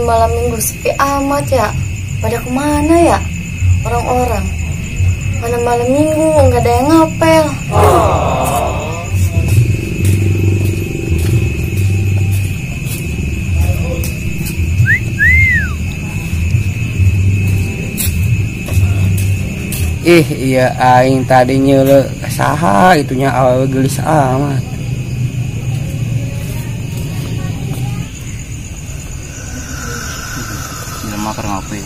malam minggu sepi amat ya. Pada kemana ya orang-orang? Mana malam minggu nggak ada yang ngapel. Iya aing tadinya le saha itunya awal gelis amat. Jelema keur ngopi.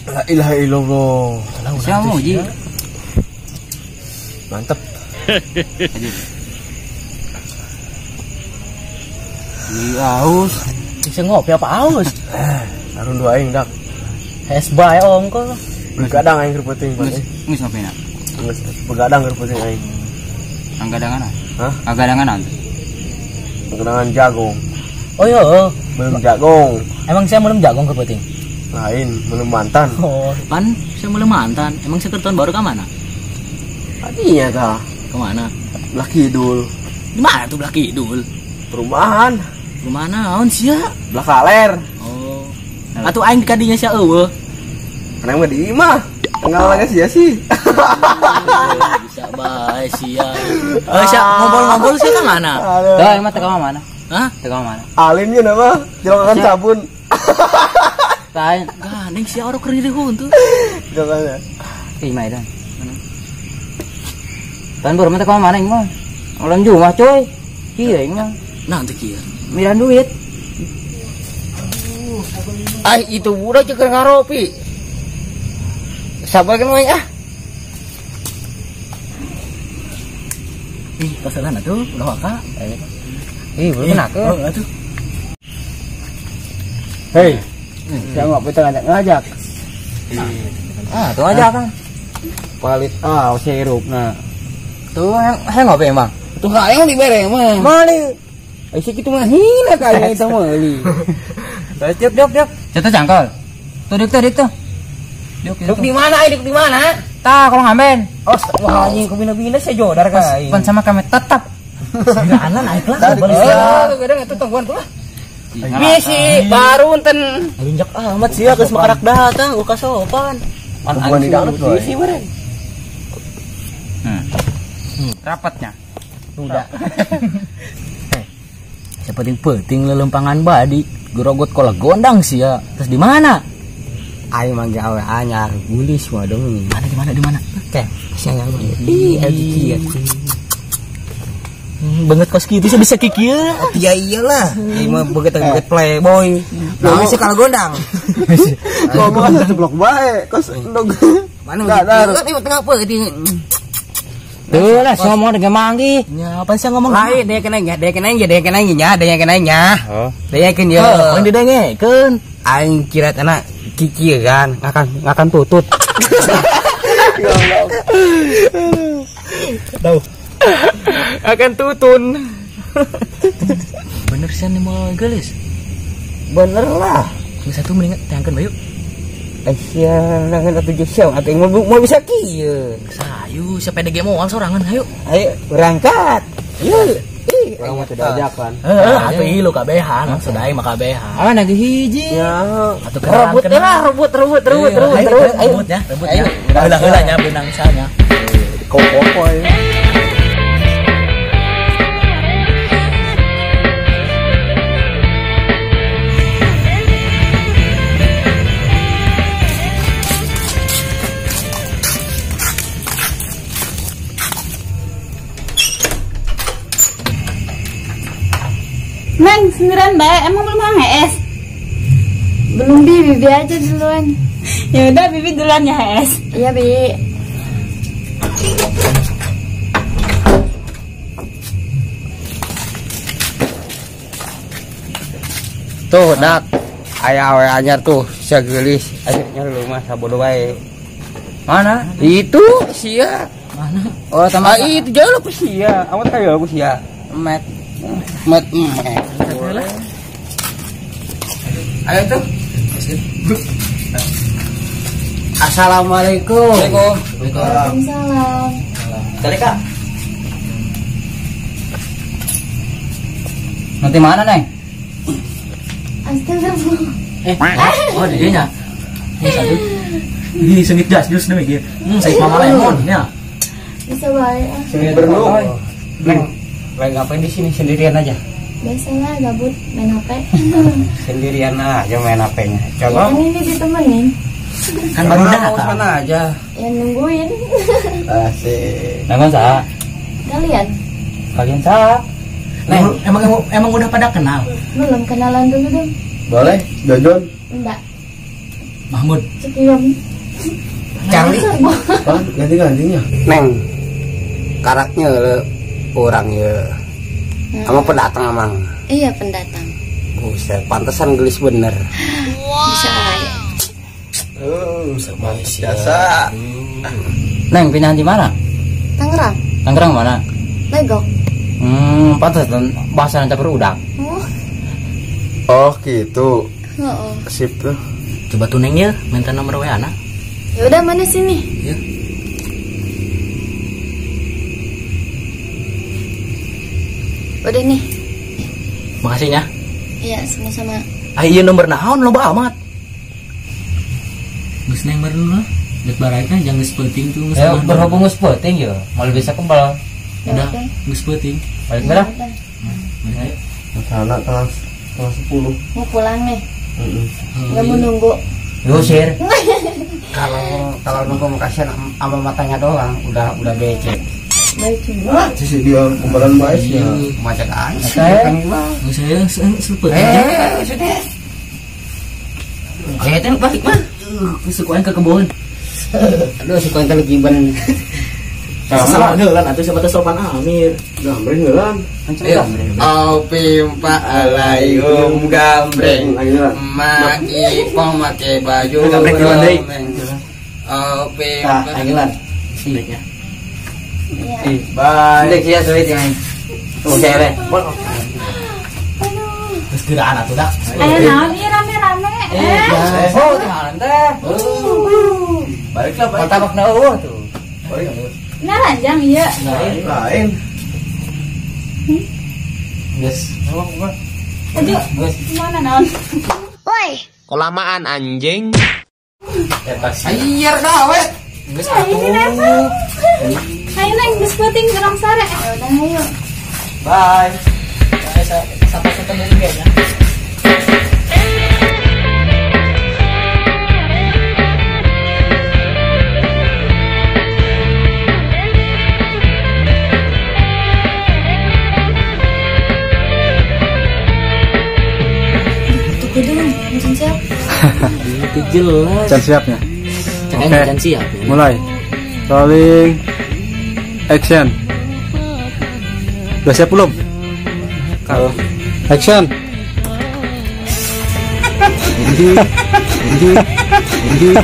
La ilaha illallah. Siapa mau Ji? Mantep. Iya aus. Bisa ngopi apa aus? Arun dua aing dak. Es bae ongko. Begadang aing keur penting Pak. Geus ngopina. Geus begadang keur penting aing. Anggadangan. Hah? Anggadangan. Begadangan jagung. Oh iya. Belum jagung. Emang saya belum jagung ke penting. Lain, belum mantan. Oh, Pan saya mulai mantan. Emang sekerton baru ke mana? Tadinya tah. Kemana? Belah kidul. Di mana tuh belah kidul? Perumahan. Rumah naon sia? Belah kaler. Oh. Atuh aing kadinya sia eueuh. Karena mah di imah. Pengalamannya sia sih. Bisa bae sia. Sia ngobrol-ngobrol sia ka mana? dah emang teka mana? Hah? Teka mana? Alimnya nama jelakan sabun. Lain. Gandeng sia orang keur dirihun tuh. Jelakannya. Imai dan. Tan baru teka mana ini mah? Ulang rumah coy. Kieu ini mah. Nah teu kieu. Miran duit. Itu budak juga ngaropi. Sabar kan wae ah. Ih, kesalahan atuh udah waka. Belum kena ke. Atuh. Hei. Saya ngopi tengah ngajak. Tuh aja kan. Palit sirupna. Tuh yang ngopi emang. Tuh hayang dibere mah. Mali. Isi kitu mah hina kaya itu mah li. Diuk. Jatuh jangkol. Tuh dik tuh. Duk di mana? Duk di mana? Tah kalau ngamen. Oh, wah anjing ku bina-bina saya jodar kai. Pan sama kami tetap. Sembilanan naiklah. Kadang itu tungguan tuh lah. Bisi baru enten. Injak amat sih geus makarak datang uka sopan. Bukan di dalam tuh. Bisi bareng. Rapatnya. Udah. Sepenting lelempangan badi. Gerogot kola gondang sih ya. Terus di mana? Aing manggil awe anyar, gulis mah dong. Di mana? Teh, sayang ih kieu. Banget kos kitu bisa kieu. Ya iyalah, ieu mah beget playboy. Nah, sih kalau gondang. Ngomong aja ceblok bae, kos endog. Mana kan ieu tengah peuting. Tuh lah ngomong dengan manggi. Ya, apa sih ngomong? Lain dia kenanya. Oh. Dia kan ya. Yang didengekeun. Aing kira anak Kiki kan, ngakan tutut. Tahu. Akan tutun. Bener sih nih mau gelis. Bener lah. Geus satu mendingan tayangkeun bae yuk. Aisyah nangan atuh jeung atuh mau bisa kieu. Sayu, sepeda moal sorangan ayo. Ayo berangkat. Yuk. Orang mah tidak ajakan. Atuh ieu lu kabehan, sadai mah kabehan. Ah lagi hiji. Ya. Atuh Rebut lah, rebut. Rebut ya. Heula-heula nya benang sanya. Kopoy. Neng, sendirian bae. Emang belum HS? Belum, Bibi aja duluan. Ya udah Bibi duluan ya HS. Iya, Bi. Tuh, dak. Aya awe anyar tuh, sia geulis. Akhirnya lu mah sabodo wae. Mana? Itu sia. Mana? Oh, sama itu jauh lu sia. Amat kayak aku sia. Met. Met. Ayo tuh. Assalamualaikum. Waalaikumsalam. Kali Kak. Nanti mana, Neng? Astagfirullah. Oh dia nya. Satu. Ini sengit gas jus nih mikir. Saya mama lemon ya. Bisa baik. Sengit berdua. Neng, lagi ngapain di sini sendirian aja? Biasalah gabut main HP. Sendirian aja main HP-nya. Coba. Kan ini ditemenin. Kan baru Mau datang. sana aja. Ya nungguin. Asik. Emang sa? Kalian Kalian sa? Emang udah pada kenal. belum kenalan dulu dong. Boleh, Jojon. Enggak. Mahmud. Sekian. Charlie. Kan ganti-gantinya. Neng, karaknya le orang ya. Kamu pendatang emang. Iya pendatang. Buset, pantesan gelis bener. Bisa ya. Biasa. Neng pindah di mana? Tangerang. Tangerang mana? Legok. Pantas dan bahasa nanti berudak. Oh. Oh gitu. Oh. Sip tuh. Coba tuh Neng ya, minta nomor WA na. Ya udah mana sini? Ya. Udah nih. Makasihnya. Iya sama-sama. Ah iya nomor naon loba amat. Geus Neng baru lah. Dek baraikna jangan geus penting tuh geus. Ya berhubung geus penting ya, malah bisa kembali. Udah, geus penting. Balik berah? Sana kelas 10. Mau pulang nih. Nggak mau nunggu. Diusir. Kalau nunggu kasihan sama matanya doang, udah becek. Baik juga. Sisi dia kembaran baik ya. Macet aja. Geus saya sepenting. Sudah. Kayaknya balik mah. Kesukaan ke kebun. Aduh, suka intelijen. Sama ngeulan atuh siapa teh sopan Amir. Gambreng ngelan. Pimpa alaikum gambreng. Mak ipong make baju Gambreng di Bandai. Pimpa Ngeulan. Sindeknya. Iya. Bye. Dek ya sulit yang oke deh. Geus geuraan atuh dah. Ayo naon ieu rame-rame. Oh, tinggalan teh. Baiklah, baik. Martabak na eueuh tuh. Baik. Nah ranjang ieu. Lain. Geus. Aduh, mana naon? Kelamaan anjing. Ya pasti. Ayer dawet. Geus Ayo atuh. Ayo Neng, geus penting gerang sare. Ya udah ayo. Bye. Sampai ketemu juga ya. Tunggu dulu, mungkin siap. Itu jelas. Can siapnya. Oke. Dan siap. Mulai. Rolling. Action. Udah siap belum? Action. Sini. Sini.